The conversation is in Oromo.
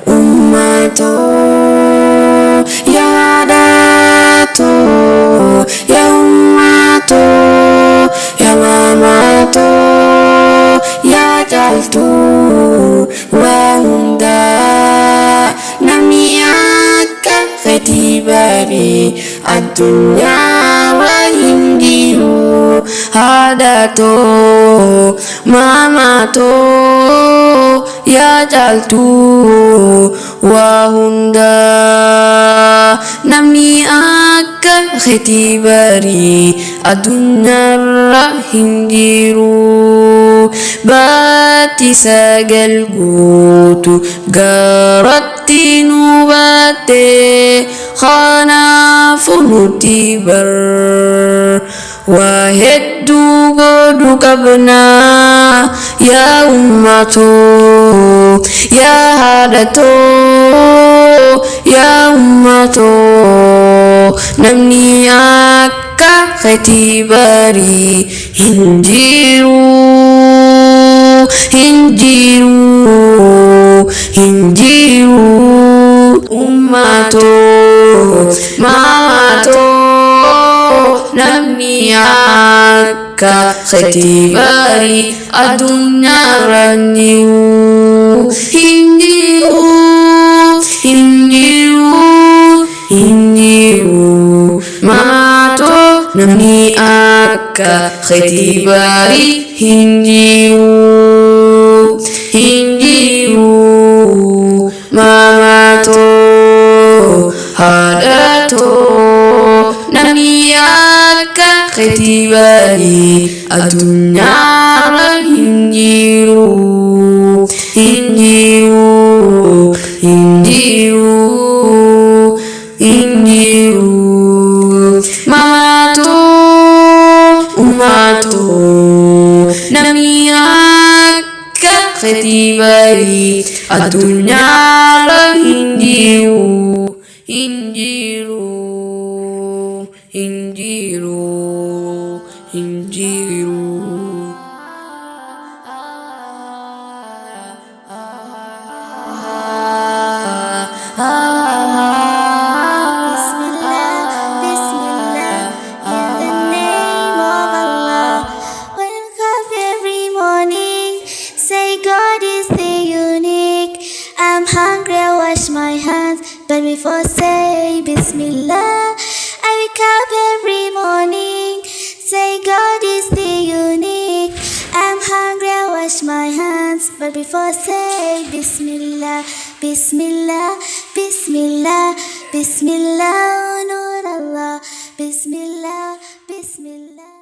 ummatu ya hadatu ya ummatu ya mamatu ya jaltu wa hunda namiyaka khatibari ad-dunya wa hindiru hadatu mamatu ya jaltu wa hunda namni akka khatibari adunya hindiru bati sagal gutu garatti nubate khana funuti bar wahiddu godu kabna ya ummatu ya hadatu ya ummatu namni akka khatibari hinjiru ummatu mamatu namni akka khatibari adunya ranyu hinjiru mamatu namni akka khatibari hinjiru mamatu hadatu namni akka khatibari adunya hinjiru mamatu ummatu namni akka khatibari adunya hinjiru hungry, I wash my hands, but before say Bismillah, I wake up every morning, say God is the unique. I'm hungry, I wash my hands, but before say Bismillah, Bismillah, Bismillah, Bismillah, Nur Allah, Bismillah, Bismillah.